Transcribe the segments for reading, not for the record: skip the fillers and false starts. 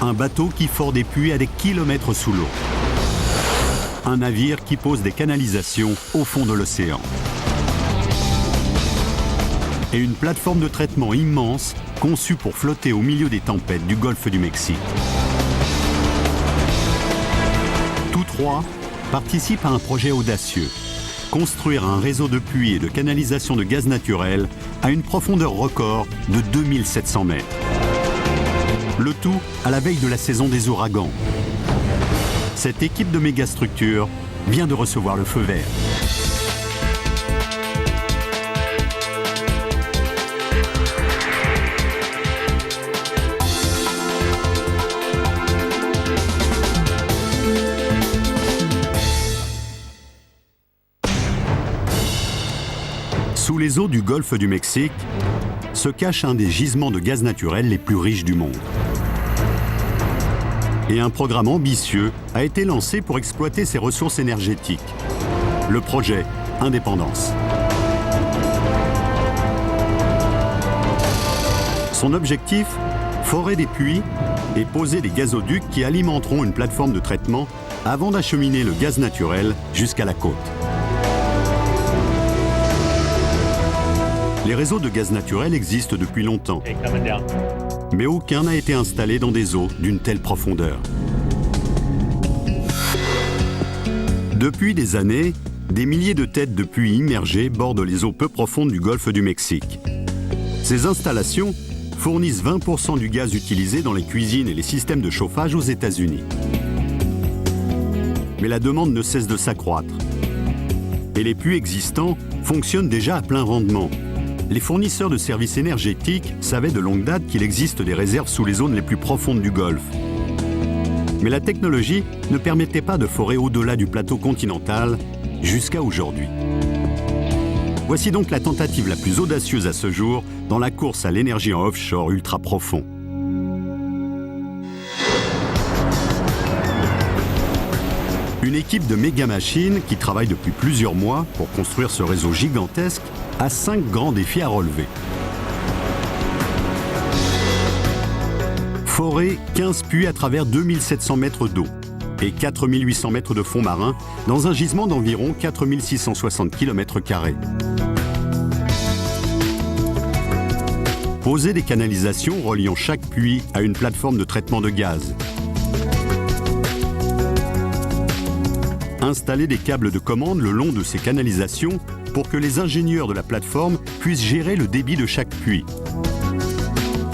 Un bateau qui fore des puits à des kilomètres sous l'eau. Un navire qui pose des canalisations au fond de l'océan. Et une plateforme de traitement immense conçue pour flotter au milieu des tempêtes du golfe du Mexique. Tous trois participent à un projet audacieux. Construire un réseau de puits et de canalisation de gaz naturel à une profondeur record de 2700 mètres. Le tout à la veille de la saison des ouragans. Cette équipe de mégastructures vient de recevoir le feu vert. Sous les eaux du golfe du Mexique se cache un des gisements de gaz naturel les plus riches du monde. Et un programme ambitieux a été lancé pour exploiter ces ressources énergétiques. Le projet Indépendance. Son objectif, forer des puits et poser des gazoducs qui alimenteront une plateforme de traitement avant d'acheminer le gaz naturel jusqu'à la côte. Les réseaux de gaz naturel existent depuis longtemps, mais aucun n'a été installé dans des eaux d'une telle profondeur. Depuis des années, des milliers de têtes de puits immergées bordent les eaux peu profondes du golfe du Mexique. Ces installations fournissent 20% du gaz utilisé dans les cuisines et les systèmes de chauffage aux États-Unis. Mais la demande ne cesse de s'accroître. Et les puits existants fonctionnent déjà à plein rendement. Les fournisseurs de services énergétiques savaient de longue date qu'il existe des réserves sous les zones les plus profondes du Golfe. Mais la technologie ne permettait pas de forer au-delà du plateau continental jusqu'à aujourd'hui. Voici donc la tentative la plus audacieuse à ce jour dans la course à l'énergie en offshore ultra profond. Une équipe de méga-machines qui travaille depuis plusieurs mois pour construire ce réseau gigantesque a 5 grands défis à relever. Forer 15 puits à travers 2700 mètres d'eau et 4800 mètres de fond marin dans un gisement d'environ 4660 km². Poser des canalisations reliant chaque puits à une plateforme de traitement de gaz. Installer des câbles de commande le long de ces canalisations pour que les ingénieurs de la plateforme puissent gérer le débit de chaque puits.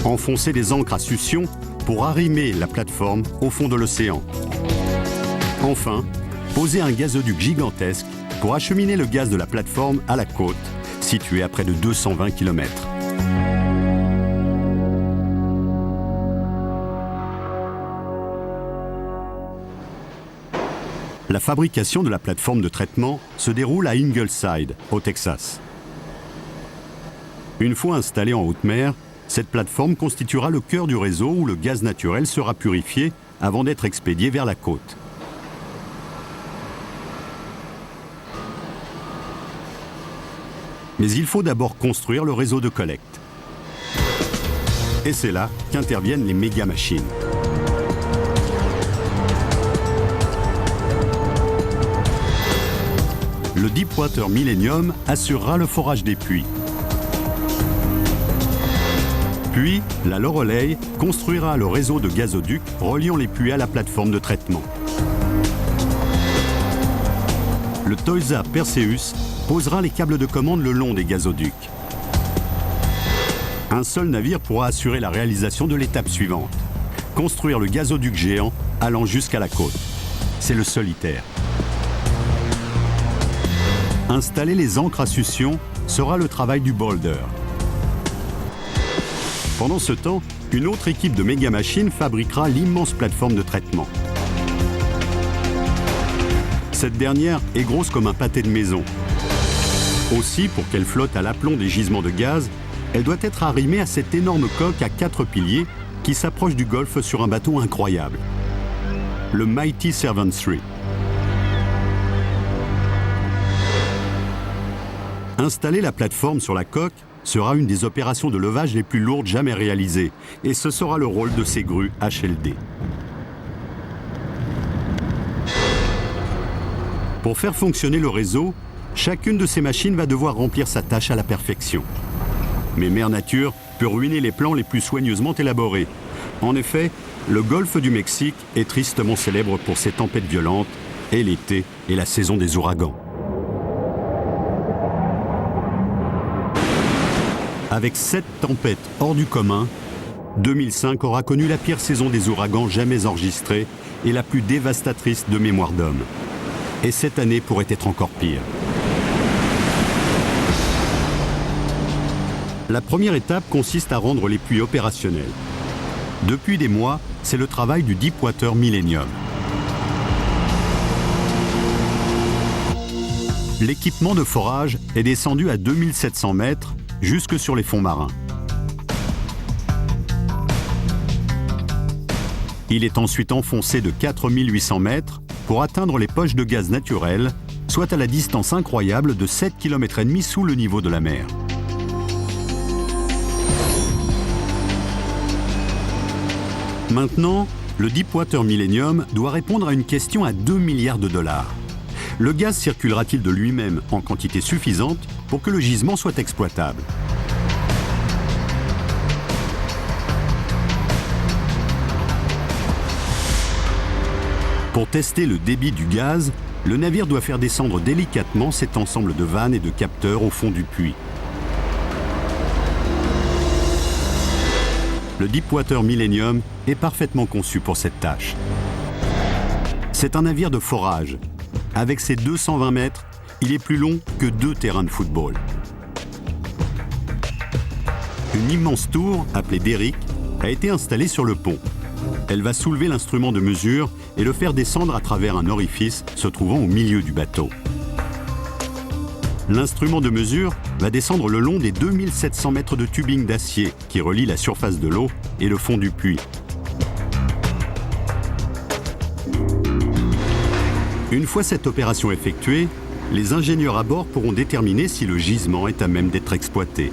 Enfoncer des ancres à succion pour arrimer la plateforme au fond de l'océan. Enfin, poser un gazoduc gigantesque pour acheminer le gaz de la plateforme à la côte, située à près de 220 km. La fabrication de la plateforme de traitement se déroule à Ingleside, au Texas. Une fois installée en haute mer, cette plateforme constituera le cœur du réseau où le gaz naturel sera purifié avant d'être expédié vers la côte. Mais il faut d'abord construire le réseau de collecte. Et c'est là qu'interviennent les méga-machines. Le Deepwater Millennium assurera le forage des puits. Puis, la Loreley construira le réseau de gazoducs reliant les puits à la plateforme de traitement. Le Toysa Perseus posera les câbles de commande le long des gazoducs. Un seul navire pourra assurer la réalisation de l'étape suivante, construire le gazoduc géant allant jusqu'à la côte. C'est le solitaire. Installer les ancres à succion sera le travail du Boulder. Pendant ce temps, une autre équipe de méga-machines fabriquera l'immense plateforme de traitement. Cette dernière est grosse comme un pâté de maison. Aussi, pour qu'elle flotte à l'aplomb des gisements de gaz, elle doit être arrimée à cette énorme coque à 4 piliers qui s'approche du golfe sur un bateau incroyable, le Mighty Servant III. Installer la plateforme sur la coque sera une des opérations de levage les plus lourdes jamais réalisées, et ce sera le rôle de ces grues HLD. Pour faire fonctionner le réseau, chacune de ces machines va devoir remplir sa tâche à la perfection. Mais Mère Nature peut ruiner les plans les plus soigneusement élaborés. En effet, le golfe du Mexique est tristement célèbre pour ses tempêtes violentes, et l'été est la saison des ouragans. Avec 7 tempêtes hors du commun, 2005 aura connu la pire saison des ouragans jamais enregistrée et la plus dévastatrice de mémoire d'homme. Et cette année pourrait être encore pire. La première étape consiste à rendre les puits opérationnels. Depuis des mois, c'est le travail du Deepwater Millennium. L'équipement de forage est descendu à 2700 mètres jusque sur les fonds marins. Il est ensuite enfoncé de 4800 mètres pour atteindre les poches de gaz naturel, soit à la distance incroyable de 7,5 km sous le niveau de la mer. Maintenant, le Deepwater Millennium doit répondre à une question à 2 milliards de dollars. Le gaz circulera-t-il de lui-même en quantité suffisante pour que le gisement soit exploitable? Pour tester le débit du gaz, le navire doit faire descendre délicatement cet ensemble de vannes et de capteurs au fond du puits. Le Deepwater Millennium est parfaitement conçu pour cette tâche. C'est un navire de forage. Avec ses 220 mètres, il est plus long que 2 terrains de football. Une immense tour, appelée Derrick, a été installée sur le pont. Elle va soulever l'instrument de mesure et le faire descendre à travers un orifice se trouvant au milieu du bateau. L'instrument de mesure va descendre le long des 2700 mètres de tubing d'acier qui relient la surface de l'eau et le fond du puits. Une fois cette opération effectuée, les ingénieurs à bord pourront déterminer si le gisement est à même d'être exploité.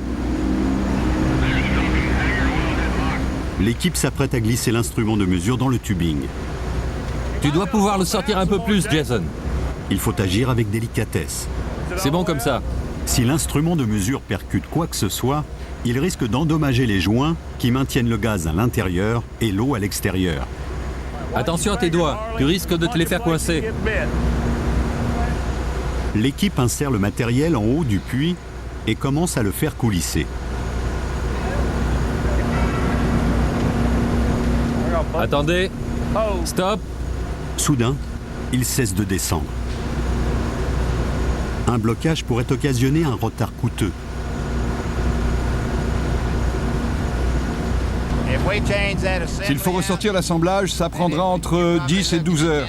L'équipe s'apprête à glisser l'instrument de mesure dans le tubing. Tu dois pouvoir le sortir un peu plus, Jason. Il faut agir avec délicatesse. C'est bon comme ça. Si l'instrument de mesure percute quoi que ce soit, il risque d'endommager les joints qui maintiennent le gaz à l'intérieur et l'eau à l'extérieur. Attention à tes doigts, tu risques de te les faire coincer. L'équipe insère le matériel en haut du puits et commence à le faire coulisser. Attendez. Stop. Soudain, il cesse de descendre. Un blocage pourrait occasionner un retard coûteux. S'il faut ressortir l'assemblage, ça prendra entre 10 et 12 heures.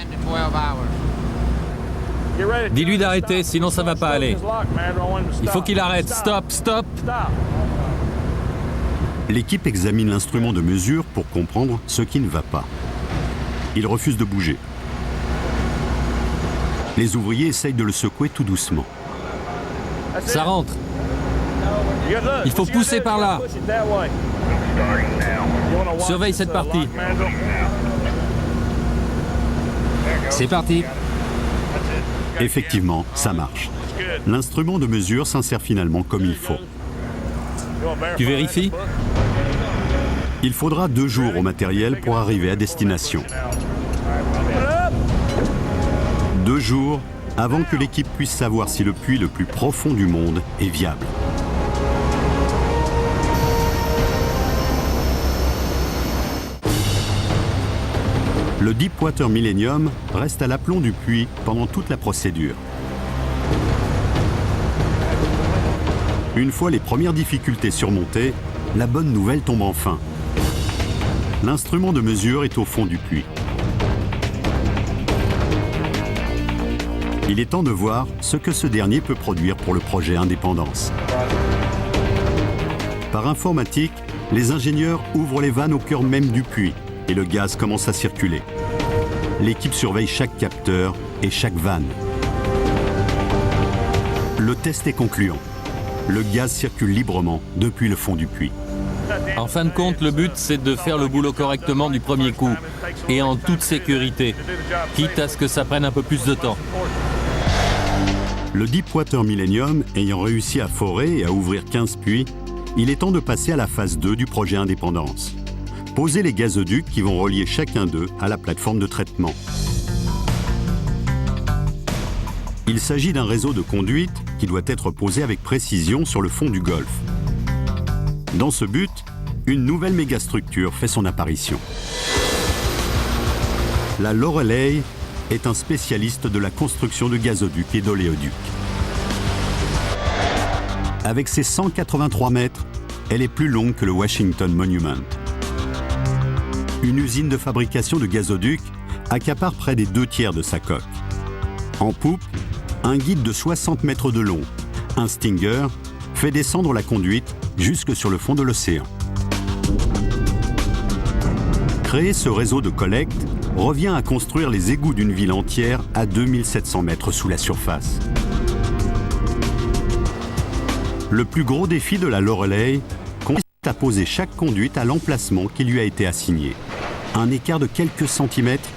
Dis-lui d'arrêter, sinon ça va pas aller. Il faut qu'il arrête. Stop, stop. L'équipe examine l'instrument de mesure pour comprendre ce qui ne va pas. Il refuse de bouger. Les ouvriers essayent de le secouer tout doucement. Ça rentre. Il faut pousser par là. Surveille cette partie. C'est parti. Effectivement, ça marche. L'instrument de mesure s'insère finalement comme il faut. Tu vérifies? Il faudra 2 jours au matériel pour arriver à destination. 2 jours avant que l'équipe puisse savoir si le puits le plus profond du monde est viable. Le Deepwater Millennium reste à l'aplomb du puits pendant toute la procédure. Une fois les premières difficultés surmontées, la bonne nouvelle tombe enfin. L'instrument de mesure est au fond du puits. Il est temps de voir ce que ce dernier peut produire pour le projet Indépendance. Par informatique, les ingénieurs ouvrent les vannes au cœur même du puits et le gaz commence à circuler. L'équipe surveille chaque capteur et chaque vanne. Le test est concluant. Le gaz circule librement depuis le fond du puits. En fin de compte, le but, c'est de faire le boulot correctement du premier coup et en toute sécurité, quitte à ce que ça prenne un peu plus de temps. Le Deepwater Millennium ayant réussi à forer et à ouvrir 15 puits, il est temps de passer à la phase 2 du projet Indépendance. Poser les gazoducs qui vont relier chacun d'eux à la plateforme de traitement. Il s'agit d'un réseau de conduites qui doit être posé avec précision sur le fond du Golfe. Dans ce but, une nouvelle mégastructure fait son apparition. La Loreley est un spécialiste de la construction de gazoducs et d'oléoducs. Avec ses 183 mètres, elle est plus longue que le Washington Monument. Une usine de fabrication de gazoducs accapare près des 2/3 de sa coque. En poupe, un guide de 60 mètres de long, un Stinger, fait descendre la conduite jusque sur le fond de l'océan. Créer ce réseau de collecte revient à construire les égouts d'une ville entière à 2700 mètres sous la surface. Le plus gros défi de la Loreley consiste à poser chaque conduite à l'emplacement qui lui a été assigné. Un écart de quelques centimètres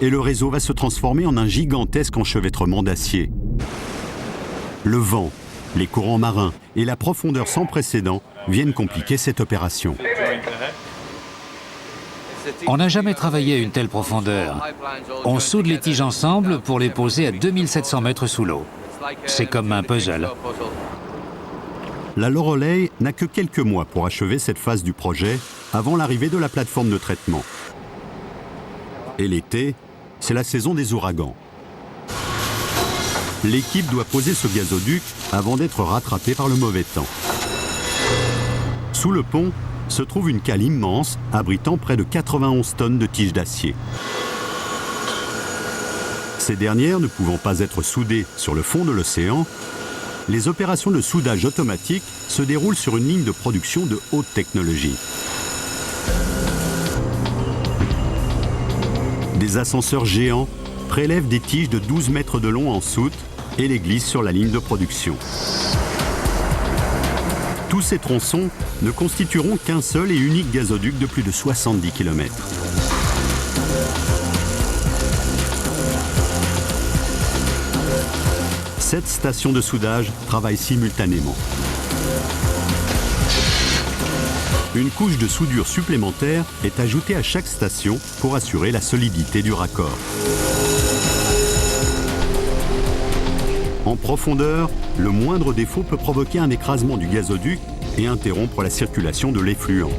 et le réseau va se transformer en un gigantesque enchevêtrement d'acier. Le vent, les courants marins et la profondeur sans précédent viennent compliquer cette opération. On n'a jamais travaillé à une telle profondeur. On soude les tiges ensemble pour les poser à 2700 mètres sous l'eau. C'est comme un puzzle. La Loreley n'a que quelques mois pour achever cette phase du projet avant l'arrivée de la plateforme de traitement. Et l'été, c'est la saison des ouragans. L'équipe doit poser ce gazoduc avant d'être rattrapée par le mauvais temps. Sous le pont se trouve une cale immense abritant près de 91 tonnes de tiges d'acier. Ces dernières ne pouvant pas être soudées sur le fond de l'océan, les opérations de soudage automatique se déroulent sur une ligne de production de haute technologie. Des ascenseurs géants prélèvent des tiges de 12 mètres de long en soute et les glissent sur la ligne de production. Tous ces tronçons ne constitueront qu'un seul et unique gazoduc de plus de 70 km. Sept stations de soudage travaillent simultanément. Une couche de soudure supplémentaire est ajoutée à chaque station pour assurer la solidité du raccord. En profondeur, le moindre défaut peut provoquer un écrasement du gazoduc et interrompre la circulation de l'effluent.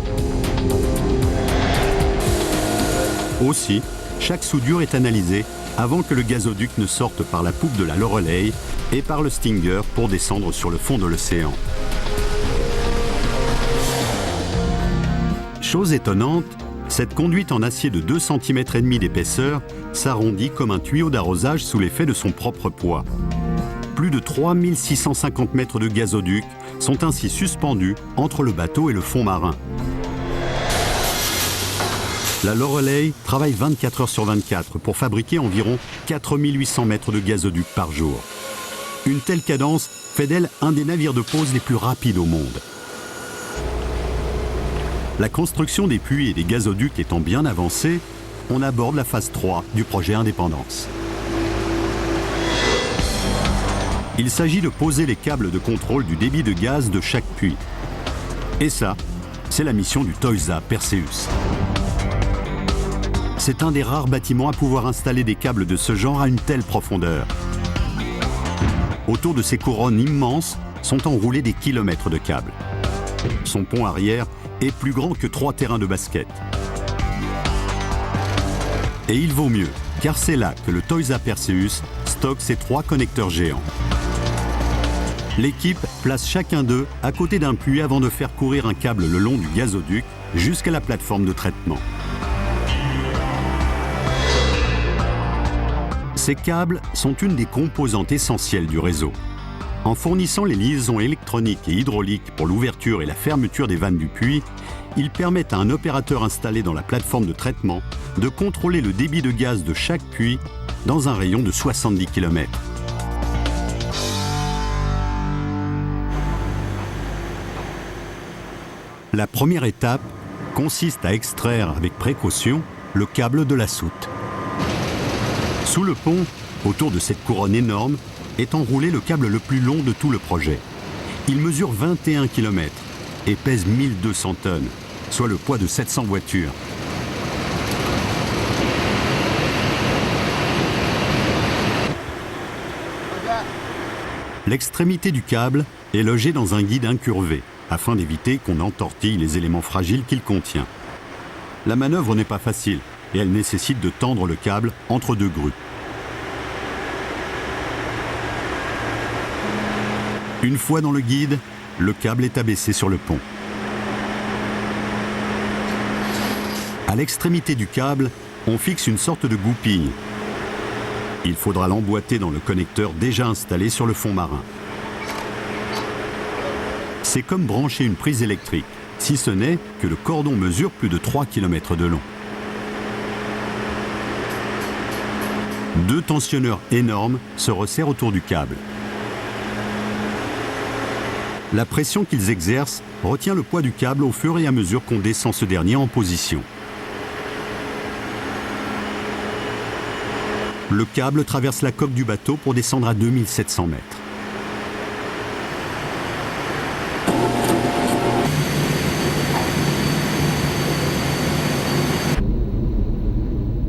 Aussi, chaque soudure est analysée avant que le gazoduc ne sorte par la poupe de la Loreley et par le Stinger pour descendre sur le fond de l'océan. Chose étonnante, cette conduite en acier de 2,5 cm d'épaisseur s'arrondit comme un tuyau d'arrosage sous l'effet de son propre poids. Plus de 3650 mètres de gazoduc sont ainsi suspendus entre le bateau et le fond marin. La Loreley travaille 24 heures sur 24 pour fabriquer environ 4800 mètres de gazoduc par jour. Une telle cadence fait d'elle un des navires de pose les plus rapides au monde. La construction des puits et des gazoducs étant bien avancée, on aborde la phase 3 du projet Indépendance. Il s'agit de poser les câbles de contrôle du débit de gaz de chaque puits. Et ça, c'est la mission du TOISA Perseus. C'est un des rares bâtiments à pouvoir installer des câbles de ce genre à une telle profondeur. Autour de ces couronnes immenses sont enroulés des kilomètres de câbles. Son pont arrière est plus grand que 3 terrains de basket. Et il vaut mieux, car c'est là que le TOISA Perseus stocke ses 3 connecteurs géants. L'équipe place chacun d'eux à côté d'un puits avant de faire courir un câble le long du gazoduc jusqu'à la plateforme de traitement. Ces câbles sont une des composantes essentielles du réseau. En fournissant les liaisons électroniques et hydrauliques pour l'ouverture et la fermeture des vannes du puits, ils permettent à un opérateur installé dans la plateforme de traitement de contrôler le débit de gaz de chaque puits dans un rayon de 70 km. La première étape consiste à extraire avec précaution le câble de la soute. Sous le pont, autour de cette couronne énorme, est enroulé le câble le plus long de tout le projet. Il mesure 21 km et pèse 1200 tonnes, soit le poids de 700 voitures. L'extrémité du câble est logée dans un guide incurvé, afin d'éviter qu'on entortille les éléments fragiles qu'il contient. La manœuvre n'est pas facile et elle nécessite de tendre le câble entre deux grues. Une fois dans le guide, le câble est abaissé sur le pont. À l'extrémité du câble, on fixe une sorte de goupille. Il faudra l'emboîter dans le connecteur déjà installé sur le fond marin. C'est comme brancher une prise électrique, si ce n'est que le cordon mesure plus de 3 km de long. Deux tensionneurs énormes se resserrent autour du câble. La pression qu'ils exercent retient le poids du câble au fur et à mesure qu'on descend ce dernier en position. Le câble traverse la coque du bateau pour descendre à 2700 mètres.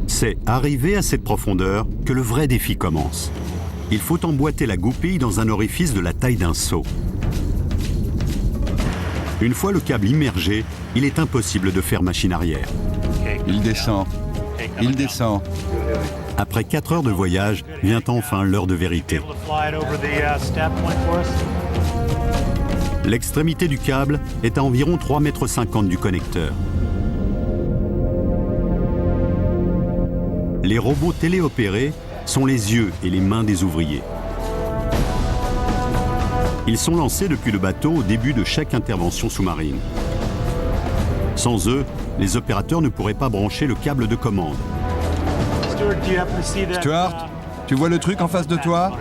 C'est arrivé à cette profondeur que le vrai défi commence. Il faut emboîter la goupille dans un orifice de la taille d'un seau. Une fois le câble immergé, il est impossible de faire machine arrière. Il descend. Il descend. Après 4 heures de voyage, vient enfin l'heure de vérité. L'extrémité du câble est à environ 3,50 m du connecteur. Les robots téléopérés sont les yeux et les mains des ouvriers. Ils sont lancés depuis le bateau au début de chaque intervention sous-marine. Sans eux, les opérateurs ne pourraient pas brancher le câble de commande. Stuart, tu vois le truc en face de toi?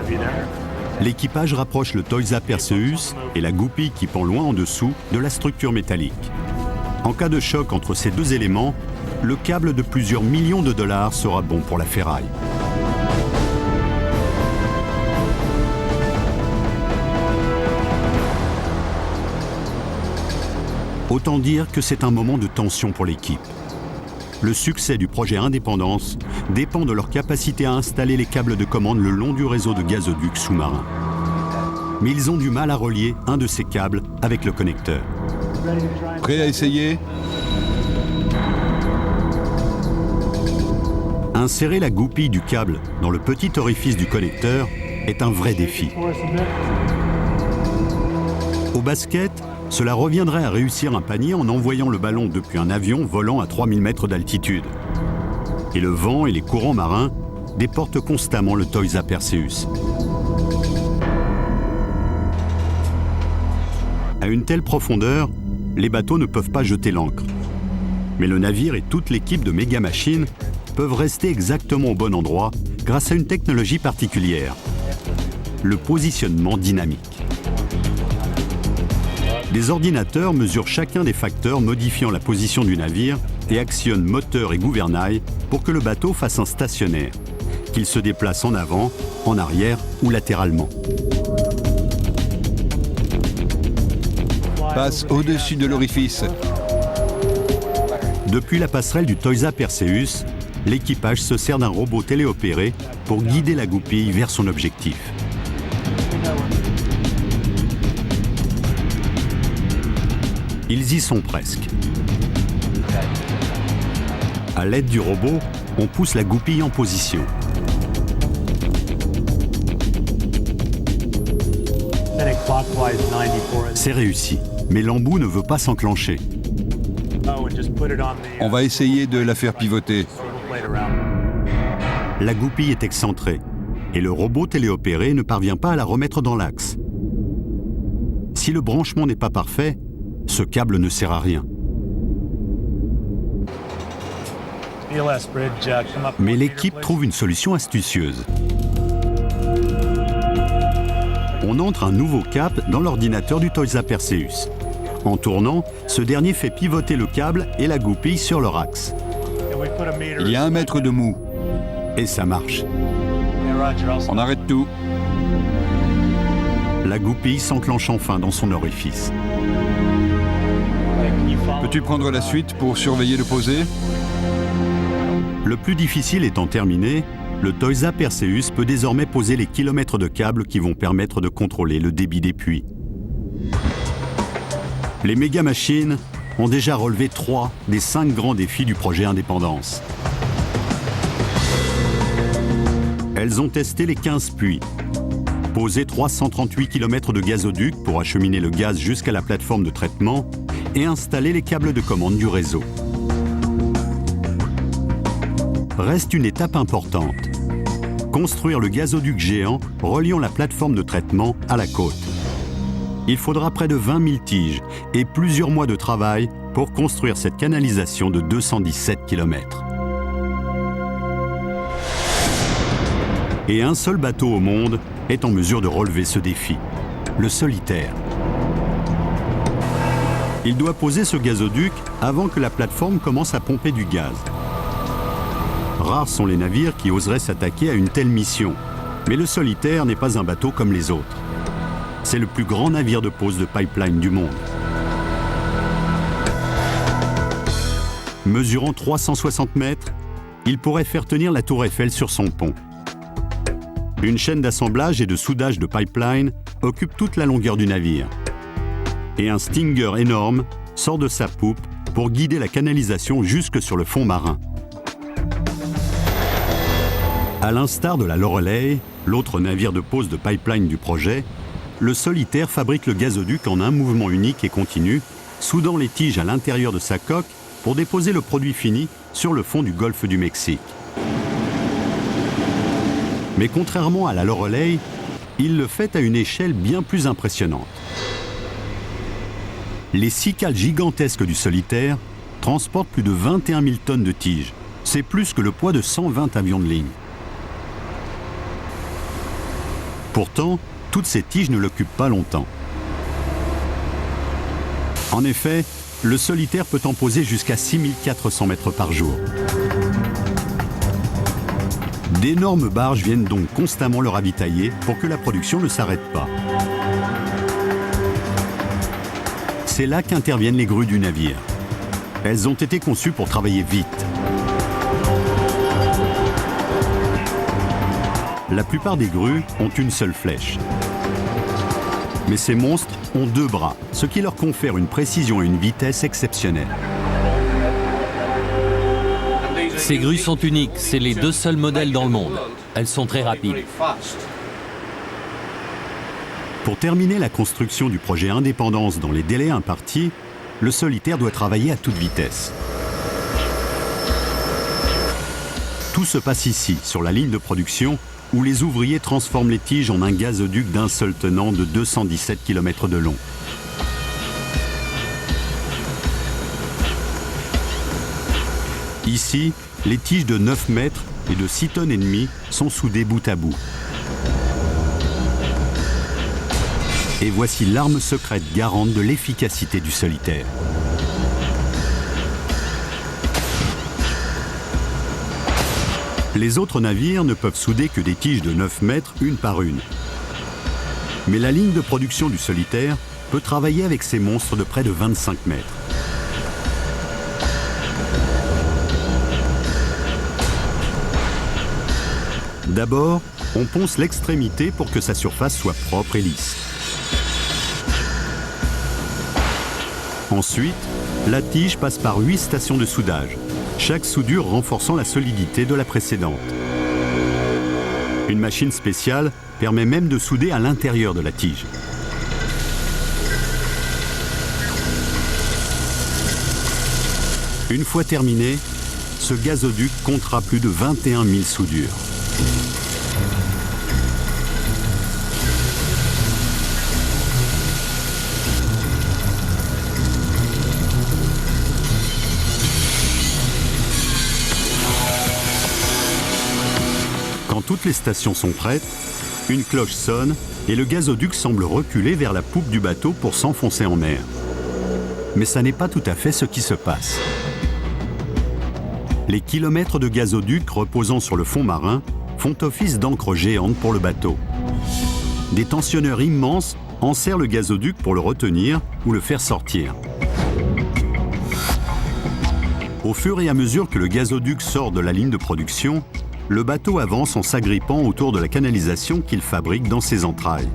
L'équipage rapproche le Toisa Perseus et la goupille qui pend loin en dessous de la structure métallique. En cas de choc entre ces deux éléments, le câble de plusieurs millions de dollars sera bon pour la ferraille. Autant dire que c'est un moment de tension pour l'équipe. Le succès du projet Indépendance dépend de leur capacité à installer les câbles de commande le long du réseau de gazoducs sous-marins. Mais ils ont du mal à relier un de ces câbles avec le connecteur. Prêt à essayer? Insérer la goupille du câble dans le petit orifice du connecteur est un vrai défi. Au basket, cela reviendrait à réussir un panier en envoyant le ballon depuis un avion volant à 3000 mètres d'altitude. Et le vent et les courants marins déportent constamment le Toisa Perseus. À une telle profondeur, les bateaux ne peuvent pas jeter l'ancre. Mais le navire et toute l'équipe de méga machines peuvent rester exactement au bon endroit grâce à une technologie particulière, le positionnement dynamique. Des ordinateurs mesurent chacun des facteurs modifiant la position du navire et actionnent moteur et gouvernail pour que le bateau fasse un stationnaire, qu'il se déplace en avant, en arrière ou latéralement. Passe au-dessus de l'orifice. Depuis la passerelle du Toisa Perseus, l'équipage se sert d'un robot téléopéré pour guider la goupille vers son objectif. Ils y sont presque. À l'aide du robot, on pousse la goupille en position. C'est réussi, mais l'embout ne veut pas s'enclencher. On va essayer de la faire pivoter. La goupille est excentrée et le robot téléopéré ne parvient pas à la remettre dans l'axe. Si le branchement n'est pas parfait, ce câble ne sert à rien. Mais l'équipe trouve une solution astucieuse. On entre un nouveau cap dans l'ordinateur du Toisa Perseus. En tournant, ce dernier fait pivoter le câble et la goupille sur leur axe. Il y a 1 mètre de mou. Et ça marche. On arrête tout. La goupille s'enclenche enfin dans son orifice. Peux-tu prendre la suite pour surveiller le posé? Le plus difficile étant terminé, le Toysa Perseus peut désormais poser les kilomètres de câbles qui vont permettre de contrôler le débit des puits. Les méga-machines ont déjà relevé 3 des 5 grands défis du projet Indépendance. Elles ont testé les 15 puits, posé 338 km de gazoduc pour acheminer le gaz jusqu'à la plateforme de traitement et installer les câbles de commande du réseau. Reste une étape importante, construire le gazoduc géant reliant la plateforme de traitement à la côte. Il faudra près de 20 000 tiges et plusieurs mois de travail pour construire cette canalisation de 217 km. Et un seul bateau au monde est en mesure de relever ce défi, le Solitaire. Il doit poser ce gazoduc avant que la plateforme commence à pomper du gaz. Rares sont les navires qui oseraient s'attaquer à une telle mission, mais le Solitaire n'est pas un bateau comme les autres. C'est le plus grand navire de pose de pipeline du monde. Mesurant 360 mètres, il pourrait faire tenir la tour Eiffel sur son pont. Une chaîne d'assemblage et de soudage de pipeline occupe toute la longueur du navire. Et un Stinger énorme sort de sa poupe pour guider la canalisation jusque sur le fond marin. À l'instar de la Loreley, l'autre navire de pose de pipeline du projet, le Solitaire fabrique le gazoduc en un mouvement unique et continu, soudant les tiges à l'intérieur de sa coque pour déposer le produit fini sur le fond du golfe du Mexique. Mais contrairement à la Loreley, il le fait à une échelle bien plus impressionnante. Les 6 cales gigantesques du Solitaire transportent plus de 21 000 tonnes de tiges. C'est plus que le poids de 120 avions de ligne. Pourtant, toutes ces tiges ne l'occupent pas longtemps. En effet, le Solitaire peut en poser jusqu'à 6400 mètres par jour. D'énormes barges viennent donc constamment le ravitailler pour que la production ne s'arrête pas. C'est là qu'interviennent les grues du navire. Elles ont été conçues pour travailler vite. La plupart des grues ont une seule flèche. Mais ces monstres ont 2 bras, ce qui leur confère une précision et une vitesse exceptionnelles. Ces grues sont uniques, c'est les 2 seuls modèles dans le monde. Elles sont très rapides. Pour terminer la construction du projet Indépendance dans les délais impartis, le Solitaire doit travailler à toute vitesse. Tout se passe ici, sur la ligne de production, où les ouvriers transforment les tiges en un gazoduc d'un seul tenant de 217 km de long. Ici, les tiges de 9 mètres et de 6 tonnes et demie sont soudées bout à bout. Et voici l'arme secrète garante de l'efficacité du Solitaire. Les autres navires ne peuvent souder que des tiges de 9 mètres une par une. Mais la ligne de production du Solitaire peut travailler avec ces monstres de près de 25 mètres. D'abord, on ponce l'extrémité pour que sa surface soit propre et lisse. Ensuite, la tige passe par 8 stations de soudage, chaque soudure renforçant la solidité de la précédente. Une machine spéciale permet même de souder à l'intérieur de la tige. Une fois terminé, ce gazoduc comptera plus de 21 000 soudures. Quand toutes les stations sont prêtes, une cloche sonne et le gazoduc semble reculer vers la poupe du bateau pour s'enfoncer en mer. Mais ça n'est pas tout à fait ce qui se passe. Les kilomètres de gazoducs reposant sur le fond marin font office d'ancre géante pour le bateau. Des tensionneurs immenses enserrent le gazoduc pour le retenir ou le faire sortir. Au fur et à mesure que le gazoduc sort de la ligne de production, le bateau avance en s'agrippant autour de la canalisation qu'il fabrique dans ses entrailles.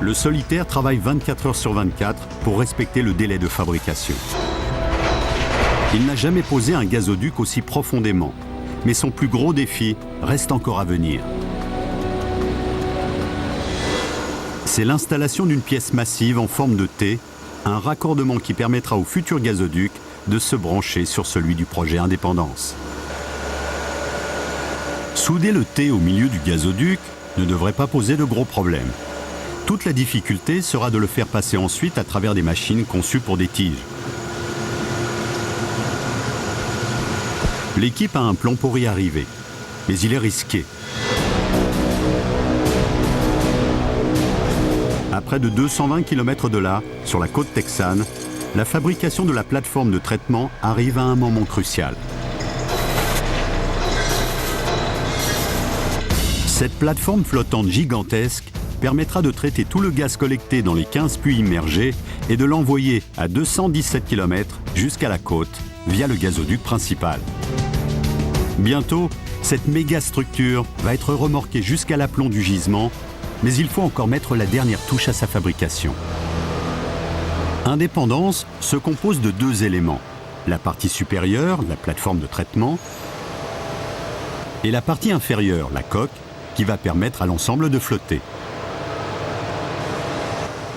Le Solitaire travaille 24 heures sur 24 pour respecter le délai de fabrication. Il n'a jamais posé un gazoduc aussi profondément, mais son plus gros défi reste encore à venir. C'est l'installation d'une pièce massive en forme de T, un raccordement qui permettra au futur gazoduc de se brancher sur celui du projet Indépendance. Souder le T au milieu du gazoduc ne devrait pas poser de gros problèmes. Toute la difficulté sera de le faire passer ensuite à travers des machines conçues pour des tiges. L'équipe a un plan pour y arriver, mais il est risqué. À près de 220 km de là, sur la côte texane, la fabrication de la plateforme de traitement arrive à un moment crucial. Cette plateforme flottante gigantesque permettra de traiter tout le gaz collecté dans les 15 puits immergés et de l'envoyer à 217 km jusqu'à la côte via le gazoduc principal. Bientôt, cette méga structure va être remorquée jusqu'à l'aplomb du gisement, mais il faut encore mettre la dernière touche à sa fabrication. Indépendance se compose de deux éléments, la partie supérieure, la plateforme de traitement, et la partie inférieure, la coque, qui va permettre à l'ensemble de flotter.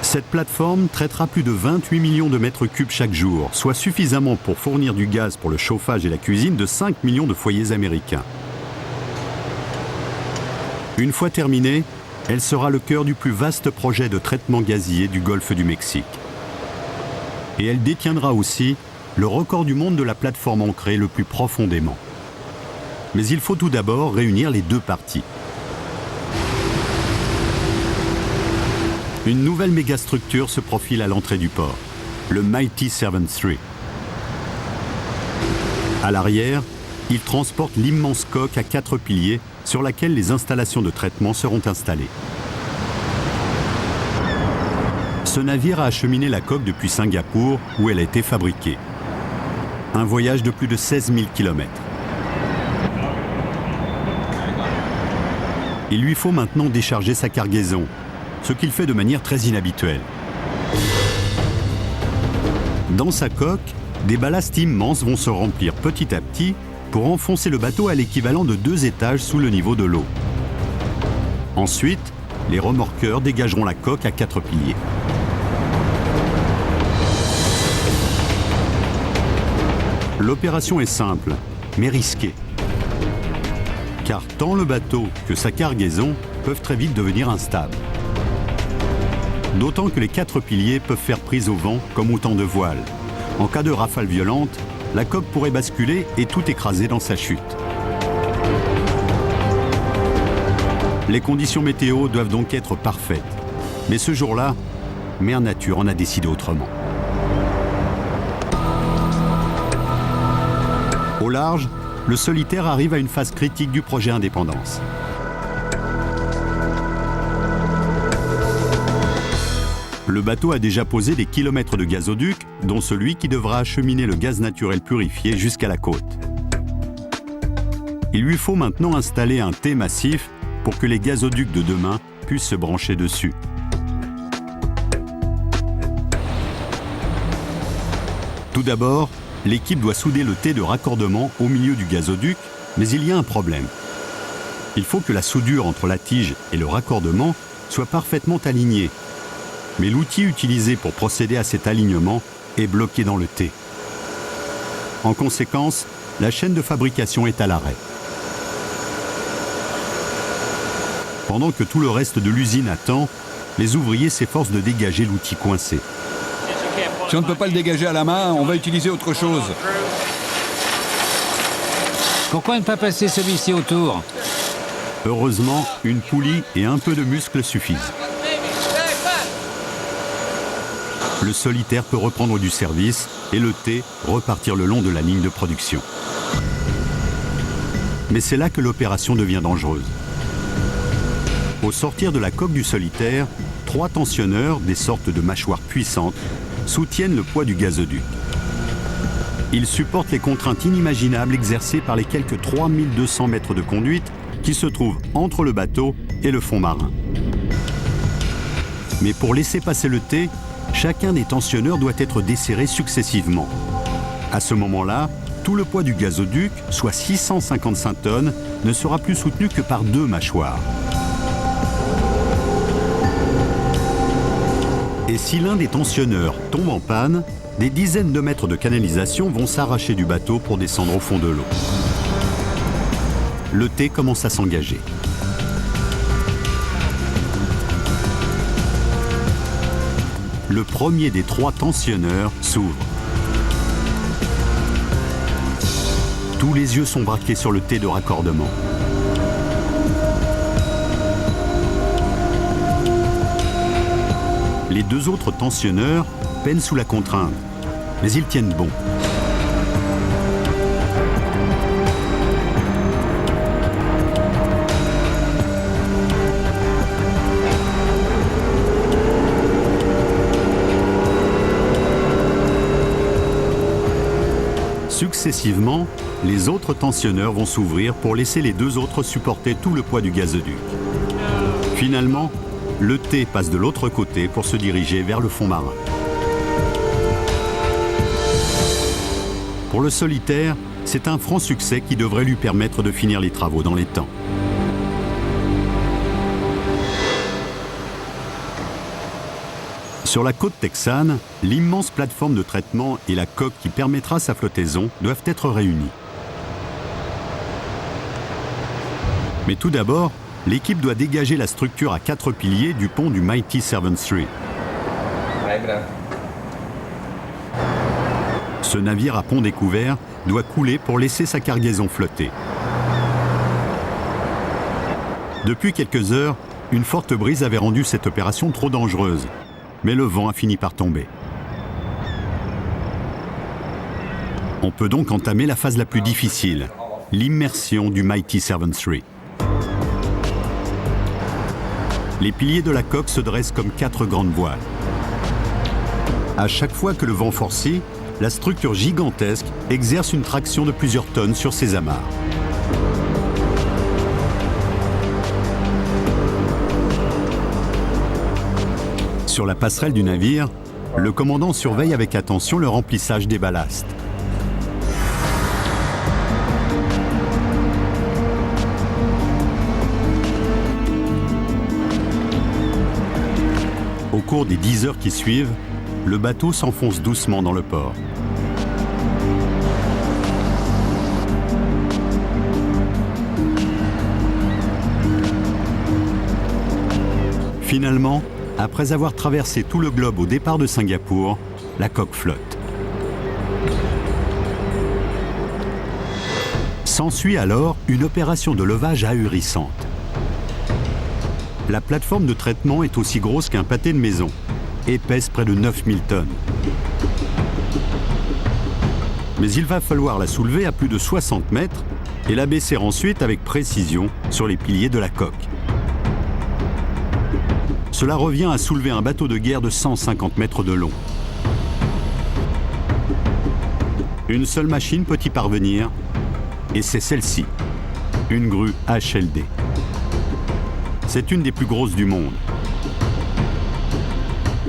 Cette plateforme traitera plus de 28 millions de mètres cubes chaque jour, soit suffisamment pour fournir du gaz pour le chauffage et la cuisine de 5 millions de foyers américains. Une fois terminée, elle sera le cœur du plus vaste projet de traitement gazier du golfe du Mexique. Et elle détiendra aussi le record du monde de la plateforme ancrée le plus profondément. Mais il faut tout d'abord réunir les deux parties. Une nouvelle mégastructure se profile à l'entrée du port, le Mighty Servant 3. À l'arrière, il transporte l'immense coque à 4 piliers sur laquelle les installations de traitement seront installées. Ce navire a acheminé la coque depuis Singapour, où elle a été fabriquée. Un voyage de plus de 16 000 km. Il lui faut maintenant décharger sa cargaison, ce qu'il fait de manière très inhabituelle. Dans sa coque, des ballasts immenses vont se remplir petit à petit pour enfoncer le bateau à l'équivalent de 2 étages sous le niveau de l'eau. Ensuite, les remorqueurs dégageront la coque à 4 piliers. L'opération est simple, mais risquée. Car tant le bateau que sa cargaison peuvent très vite devenir instables. D'autant que les 4 piliers peuvent faire prise au vent comme autant de voiles. En cas de rafale violente, la coque pourrait basculer et tout écraser dans sa chute. Les conditions météo doivent donc être parfaites. Mais ce jour-là, Mère Nature en a décidé autrement. Au large, le Solitaire arrive à une phase critique du projet Indépendance. Le bateau a déjà posé des kilomètres de gazoduc, dont celui qui devra acheminer le gaz naturel purifié jusqu'à la côte. Il lui faut maintenant installer un T massif pour que les gazoducs de demain puissent se brancher dessus. Tout d'abord, l'équipe doit souder le T de raccordement au milieu du gazoduc, mais il y a un problème. Il faut que la soudure entre la tige et le raccordement soit parfaitement alignée. Mais l'outil utilisé pour procéder à cet alignement est bloqué dans le T. En conséquence, la chaîne de fabrication est à l'arrêt. Pendant que tout le reste de l'usine attend, les ouvriers s'efforcent de dégager l'outil coincé. Si on ne peut pas le dégager à la main, on va utiliser autre chose. Pourquoi ne pas passer celui-ci autour? Heureusement, une poulie et un peu de muscle suffisent. Le solitaire peut reprendre du service et le T repartir le long de la ligne de production. Mais c'est là que l'opération devient dangereuse. Au sortir de la coque du solitaire, 3 tensionneurs, des sortes de mâchoires puissantes, soutiennent le poids du gazoduc. Ils supportent les contraintes inimaginables exercées par les quelques 3200 mètres de conduite qui se trouvent entre le bateau et le fond marin. Mais pour laisser passer le T, chacun des tensionneurs doit être desserré successivement. À ce moment-là, tout le poids du gazoduc, soit 655 tonnes, ne sera plus soutenu que par 2 mâchoires. Et si l'un des tensionneurs tombe en panne, des dizaines de mètres de canalisation vont s'arracher du bateau pour descendre au fond de l'eau. Le T commence à s'engager. Le premier des 3 tensionneurs s'ouvre. Tous les yeux sont braqués sur le T de raccordement. Les 2 autres tensionneurs peinent sous la contrainte, mais ils tiennent bon. Successivement, les autres tensionneurs vont s'ouvrir pour laisser les 2 autres supporter tout le poids du gazoduc. Finalement, le T passe de l'autre côté pour se diriger vers le fond marin. Pour le solitaire, c'est un franc succès qui devrait lui permettre de finir les travaux dans les temps. Sur la côte texane, l'immense plateforme de traitement et la coque qui permettra sa flottaison doivent être réunies. Mais tout d'abord, l'équipe doit dégager la structure à 4 piliers du pont du Mighty Servant Street. Ce navire à pont découvert doit couler pour laisser sa cargaison flotter. Depuis quelques heures, une forte brise avait rendu cette opération trop dangereuse. Mais le vent a fini par tomber. On peut donc entamer la phase la plus difficile, l'immersion du Mighty Servant Street. Les piliers de la coque se dressent comme 4 grandes voiles. À chaque fois que le vent forcit, la structure gigantesque exerce une traction de plusieurs tonnes sur ses amarres. Sur la passerelle du navire, le commandant surveille avec attention le remplissage des ballastes. Au cours des 10 heures qui suivent, le bateau s'enfonce doucement dans le port. Finalement, après avoir traversé tout le globe au départ de Singapour, la coque flotte. S'ensuit alors une opération de levage ahurissante. La plateforme de traitement est aussi grosse qu'un pâté de maison et pèse près de 9000 tonnes. Mais il va falloir la soulever à plus de 60 mètres et la baisser ensuite avec précision sur les piliers de la coque. Cela revient à soulever un bateau de guerre de 150 mètres de long. Une seule machine peut y parvenir, et c'est celle-ci, une grue HLD. C'est une des plus grosses du monde.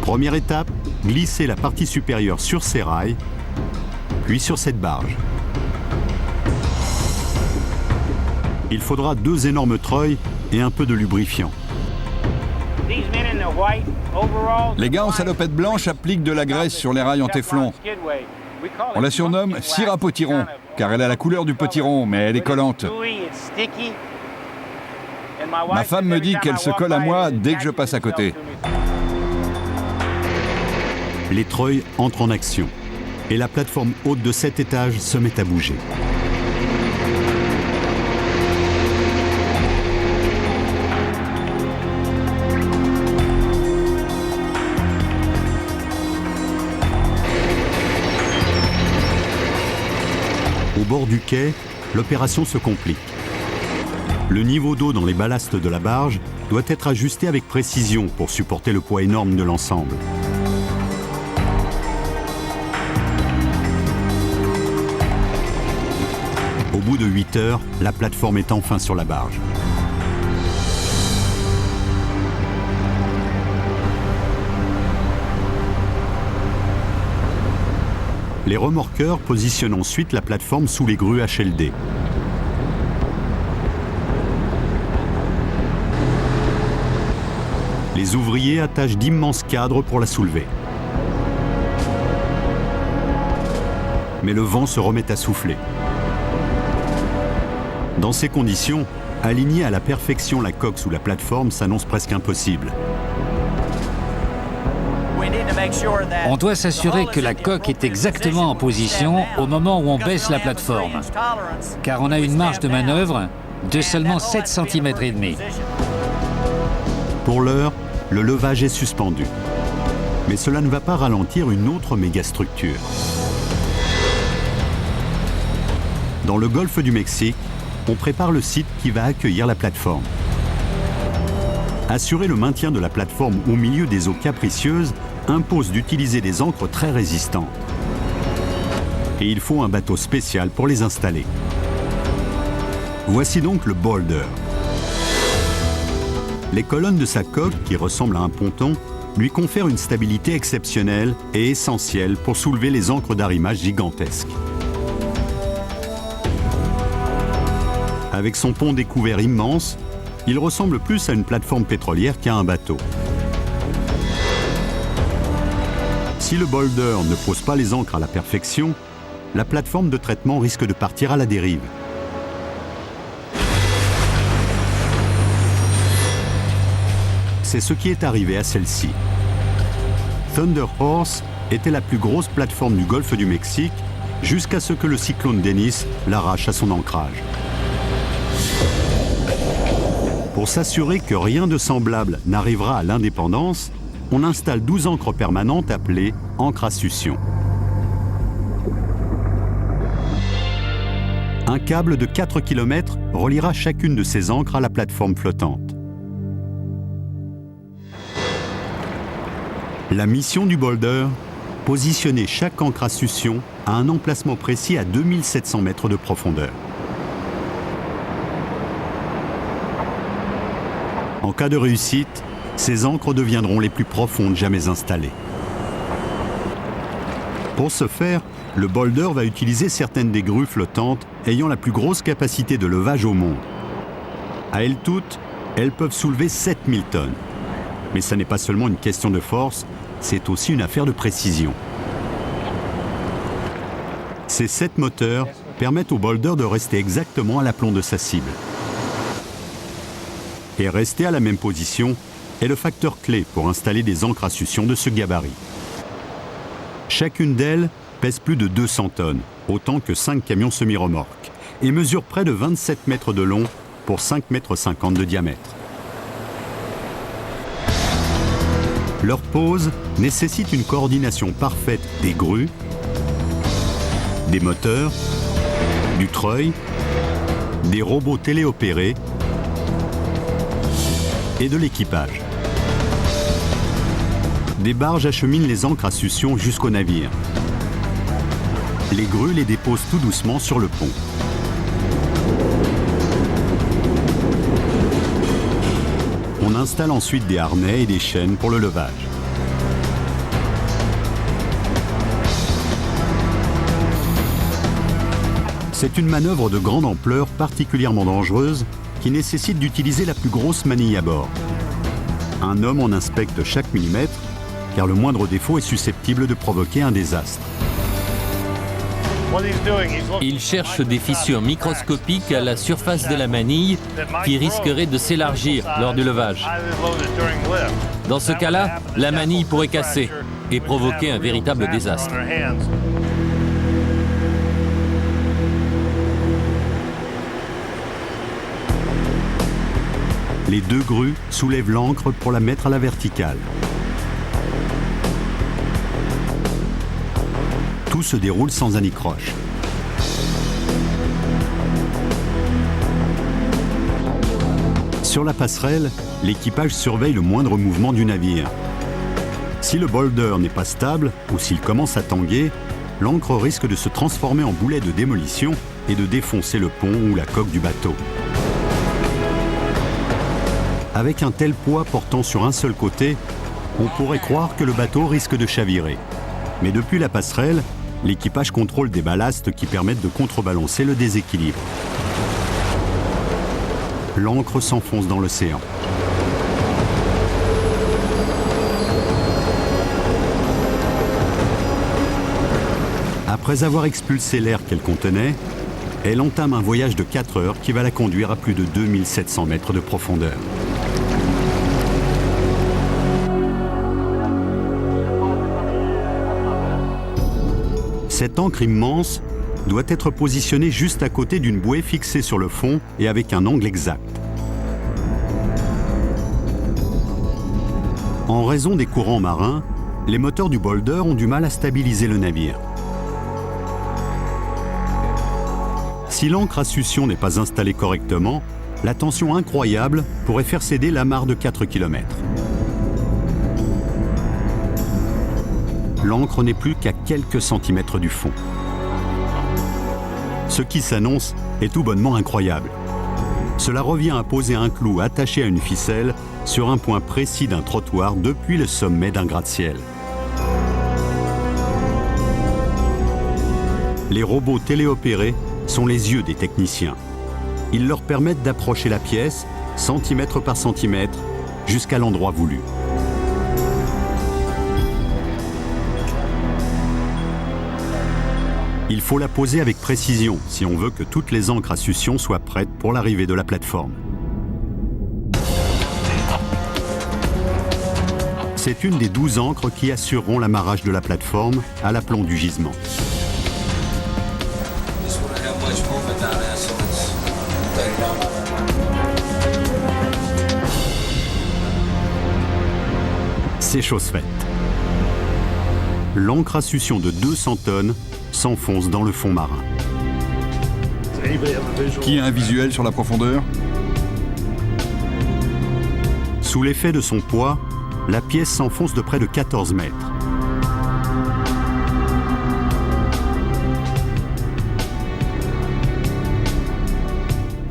Première étape, glisser la partie supérieure sur ces rails, puis sur cette barge. Il faudra 2 énormes treuils et un peu de lubrifiant. Les gars en salopette blanche appliquent de la graisse sur les rails en téflon. On la surnomme cire à potiron, car elle a la couleur du potiron, mais elle est collante. Ma femme me dit qu'elle se colle à moi dès que je passe à côté. Les treuils entrent en action et la plateforme haute de 7 étages se met à bouger. bord du quai, l'opération se complique. Le niveau d'eau dans les ballastes de la barge doit être ajusté avec précision pour supporter le poids énorme de l'ensemble. Au bout de 8 heures, la plateforme est enfin sur la barge. Les remorqueurs positionnent ensuite la plateforme sous les grues HLD. Les ouvriers attachent d'immenses cadres pour la soulever. Mais le vent se remet à souffler. Dans ces conditions, aligner à la perfection la coque sous la plateforme s'annonce presque impossible. On doit s'assurer que la coque est exactement en position au moment où on baisse la plateforme, car on a une marge de manœuvre de seulement 7,5 cm. Pour l'heure, le levage est suspendu. Mais cela ne va pas ralentir une autre mégastructure. Dans le golfe du Mexique, on prépare le site qui va accueillir la plateforme. Assurer le maintien de la plateforme au milieu des eaux capricieuses impose d'utiliser des ancres très résistantes. Et il faut un bateau spécial pour les installer. Voici donc le Boulder. Les colonnes de sa coque, qui ressemblent à un ponton, lui confèrent une stabilité exceptionnelle et essentielle pour soulever les ancres d'arrimage gigantesques. Avec son pont découvert immense, il ressemble plus à une plateforme pétrolière qu'à un bateau. Si le Boulder ne pose pas les ancres à la perfection, la plateforme de traitement risque de partir à la dérive. C'est ce qui est arrivé à celle-ci. Thunder Horse était la plus grosse plateforme du golfe du Mexique jusqu'à ce que le cyclone Dennis l'arrache à son ancrage. Pour s'assurer que rien de semblable n'arrivera à l'indépendance, on installe 12 ancres permanentes appelées ancres à succion. Un câble de 4 km reliera chacune de ces ancres à la plateforme flottante. La mission du Boulder, positionner chaque ancre à succion à un emplacement précis à 2700 mètres de profondeur. En cas de réussite, ces ancres deviendront les plus profondes jamais installées. Pour ce faire, le Boulder va utiliser certaines des grues flottantes ayant la plus grosse capacité de levage au monde. À elles toutes, elles peuvent soulever 7000 tonnes. Mais ce n'est pas seulement une question de force, c'est aussi une affaire de précision. Ces 7 moteurs permettent au Boulder de rester exactement à l'aplomb de sa cible. Et rester à la même position est le facteur clé pour installer des ancres à succion de ce gabarit. Chacune d'elles pèse plus de 200 tonnes, autant que 5 camions semi-remorques, et mesure près de 27 mètres de long pour 5,50 m de diamètre. Leur pose nécessite une coordination parfaite des grues, des moteurs, du treuil, des robots téléopérés et de l'équipage. Des barges acheminent les ancres à succion jusqu'au navire. Les grues les déposent tout doucement sur le pont. On installe ensuite des harnais et des chaînes pour le levage. C'est une manœuvre de grande ampleur particulièrement dangereuse qui nécessite d'utiliser la plus grosse manille à bord. Un homme en inspecte chaque millimètre, car le moindre défaut est susceptible de provoquer un désastre. Il cherche des fissures microscopiques à la surface de la manille qui risqueraient de s'élargir lors du levage. Dans ce cas-là, la manille pourrait casser et provoquer un véritable désastre. Les 2 grues soulèvent l'ancre pour la mettre à la verticale. Tout se déroule sans anicroche. Sur la passerelle, l'équipage surveille le moindre mouvement du navire. Si le boulder n'est pas stable ou s'il commence à tanguer, l'ancre risque de se transformer en boulet de démolition et de défoncer le pont ou la coque du bateau. Avec un tel poids portant sur un seul côté, on pourrait croire que le bateau risque de chavirer. Mais depuis la passerelle, l'équipage contrôle des ballasts qui permettent de contrebalancer le déséquilibre. L'ancre s'enfonce dans l'océan. Après avoir expulsé l'air qu'elle contenait, elle entame un voyage de 4 heures qui va la conduire à plus de 2700 mètres de profondeur. Cette ancre immense doit être positionnée juste à côté d'une bouée fixée sur le fond et avec un angle exact. En raison des courants marins, les moteurs du boulder ont du mal à stabiliser le navire. Si l'ancre à succion n'est pas installée correctement, la tension incroyable pourrait faire céder l'amarre de 4 km. L'ancre n'est plus qu'à quelques centimètres du fond. Ce qui s'annonce est tout bonnement incroyable. Cela revient à poser un clou attaché à une ficelle sur un point précis d'un trottoir depuis le sommet d'un gratte-ciel. Les robots téléopérés sont les yeux des techniciens. Ils leur permettent d'approcher la pièce, centimètre par centimètre, jusqu'à l'endroit voulu. Il faut la poser avec précision si on veut que toutes les ancres à succion soient prêtes pour l'arrivée de la plateforme. C'est une des 12 ancres qui assureront l'amarrage de la plateforme à l'aplomb du gisement. C'est chose faite. L'ancre à succion de 200 tonnes s'enfonce dans le fond marin. Qui a un visuel sur la profondeur? Sous l'effet de son poids, la pièce s'enfonce de près de 14 mètres.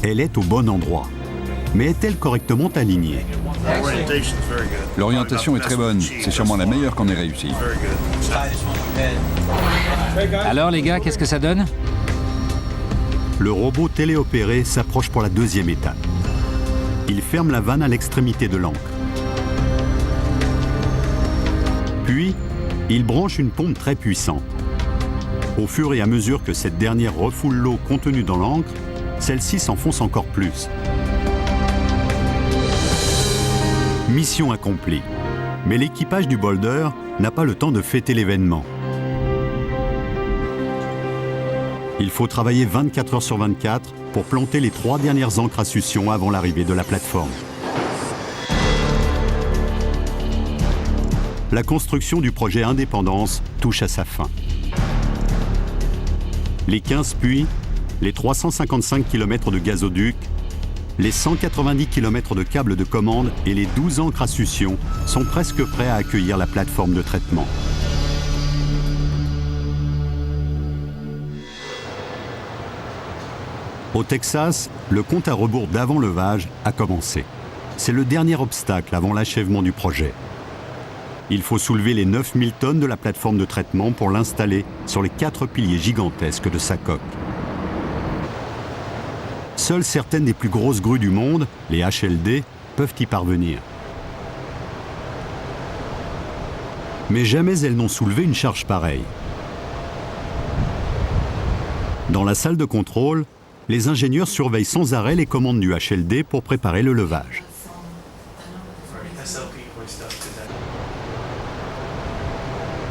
Elle est au bon endroit. Mais est-elle correctement alignée? L'orientation est très bonne. C'est sûrement la meilleure qu'on ait réussi. Alors les gars, qu'est-ce que ça donne? Le robot téléopéré s'approche pour la deuxième étape. Il ferme la vanne à l'extrémité de l'ancre. Puis, il branche une pompe très puissante. Au fur et à mesure que cette dernière refoule l'eau contenue dans l'ancre, celle-ci s'enfonce encore plus. Mission accomplie. Mais l'équipage du boulder n'a pas le temps de fêter l'événement. Il faut travailler 24 heures sur 24 pour planter les 3 dernières ancres à succion avant l'arrivée de la plateforme. La construction du projet Indépendance touche à sa fin. Les 15 puits, les 355 km de gazoduc, les 190 km de câbles de commande et les 12 ancres à succion sont presque prêts à accueillir la plateforme de traitement. Au Texas, le compte à rebours d'avant-levage a commencé. C'est le dernier obstacle avant l'achèvement du projet. Il faut soulever les 9000 tonnes de la plateforme de traitement pour l'installer sur les 4 piliers gigantesques de sa coque. Seules certaines des plus grosses grues du monde, les HLD, peuvent y parvenir. Mais jamais elles n'ont soulevé une charge pareille. Dans la salle de contrôle, les ingénieurs surveillent sans arrêt les commandes du HLD pour préparer le levage.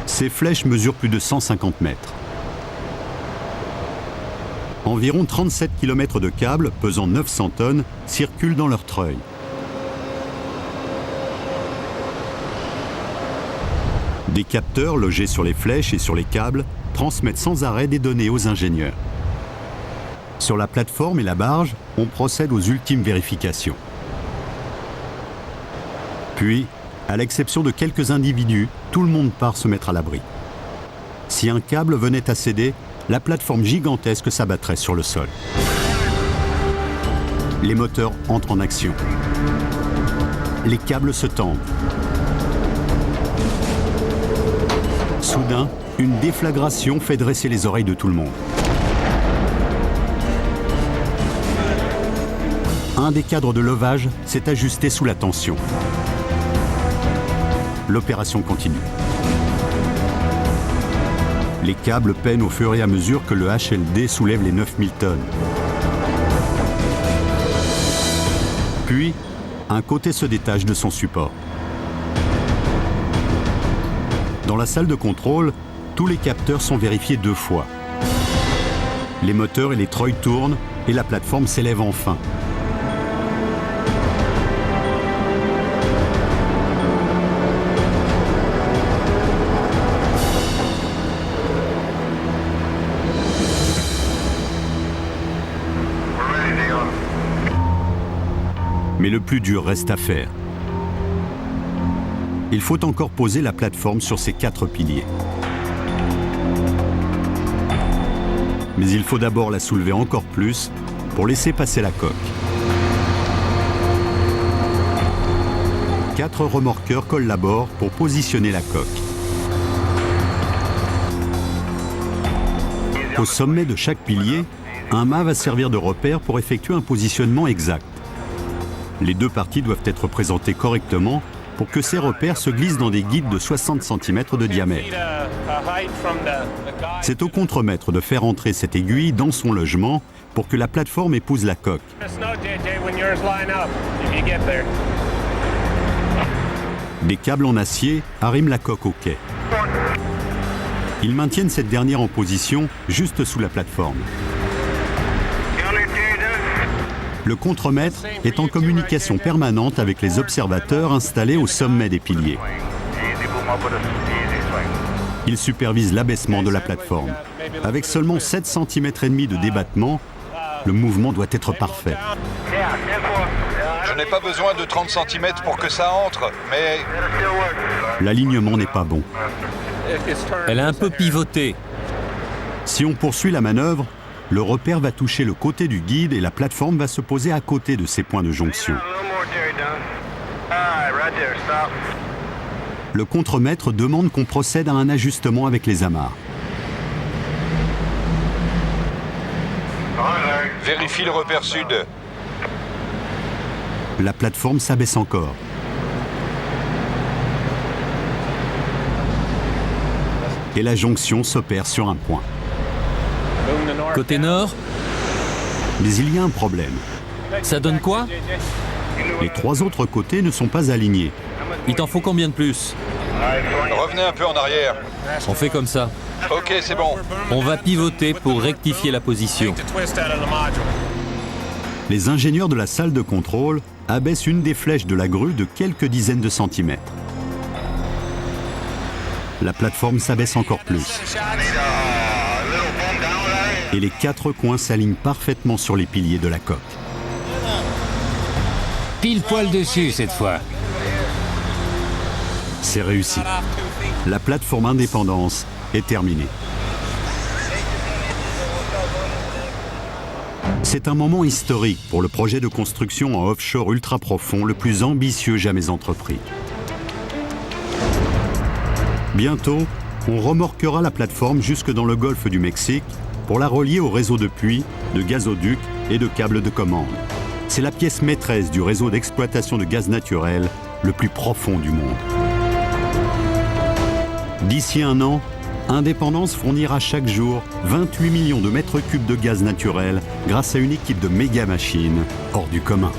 Ces flèches mesurent plus de 150 mètres. Environ 37 km de câbles pesant 900 tonnes circulent dans leur treuil. Des capteurs logés sur les flèches et sur les câbles transmettent sans arrêt des données aux ingénieurs. Sur la plateforme et la barge, on procède aux ultimes vérifications. Puis, à l'exception de quelques individus, tout le monde part se mettre à l'abri. Si un câble venait à céder, la plateforme gigantesque s'abattrait sur le sol. Les moteurs entrent en action. Les câbles se tendent. Soudain, une déflagration fait dresser les oreilles de tout le monde. Un des cadres de levage s'est ajusté sous la tension. L'opération continue. Les câbles peinent au fur et à mesure que le HLD soulève les 9000 tonnes. Puis, un côté se détache de son support. Dans la salle de contrôle, tous les capteurs sont vérifiés 2 fois. Les moteurs et les treuils tournent et la plateforme s'élève enfin. Mais le plus dur reste à faire. Il faut encore poser la plateforme sur ses 4 piliers. Mais il faut d'abord la soulever encore plus pour laisser passer la coque. 4 remorqueurs collaborent pour positionner la coque. Au sommet de chaque pilier, un mât va servir de repère pour effectuer un positionnement exact. Les 2 parties doivent être présentées correctement pour que ces repères se glissent dans des guides de 60 cm de diamètre. C'est au contremaître de faire entrer cette aiguille dans son logement pour que la plateforme épouse la coque. Des câbles en acier arriment la coque au quai. Ils maintiennent cette dernière en position juste sous la plateforme. Le contremaître est en communication permanente avec les observateurs installés au sommet des piliers. Il supervise l'abaissement de la plateforme. Avec seulement 7,5 cm de débattement, le mouvement doit être parfait. Je n'ai pas besoin de 30 cm pour que ça entre, mais... L'alignement n'est pas bon. Elle a un peu pivoté. Si on poursuit la manœuvre, le repère va toucher le côté du guide et la plateforme va se poser à côté de ces points de jonction. Le contremaître demande qu'on procède à un ajustement avec les amarres. Vérifie le repère sud. La plateforme s'abaisse encore. Et la jonction s'opère sur un point. Côté nord, Mais il y a un problème. ça donne quoi? Les 3 autres côtés ne sont pas alignés. Il t'en faut combien de plus? Revenez un peu en arrière. On fait comme ça. Ok, c'est bon. On va pivoter pour rectifier la position. Les ingénieurs de la salle de contrôle abaissent une des flèches de la grue de quelques dizaines de centimètres. La plateforme s'abaisse encore plus. Et les 4 coins s'alignent parfaitement sur les piliers de la coque. Pile poil dessus cette fois. C'est réussi. La plateforme Indépendance est terminée. C'est un moment historique pour le projet de construction en offshore ultra profond le plus ambitieux jamais entrepris. Bientôt, on remorquera la plateforme jusque dans le golfe du Mexique pour la relier au réseau de puits, de gazoducs et de câbles de commande. C'est la pièce maîtresse du réseau d'exploitation de gaz naturel le plus profond du monde. D'ici un an, Indépendance fournira chaque jour 28 millions de mètres cubes de gaz naturel grâce à une équipe de méga machines hors du commun.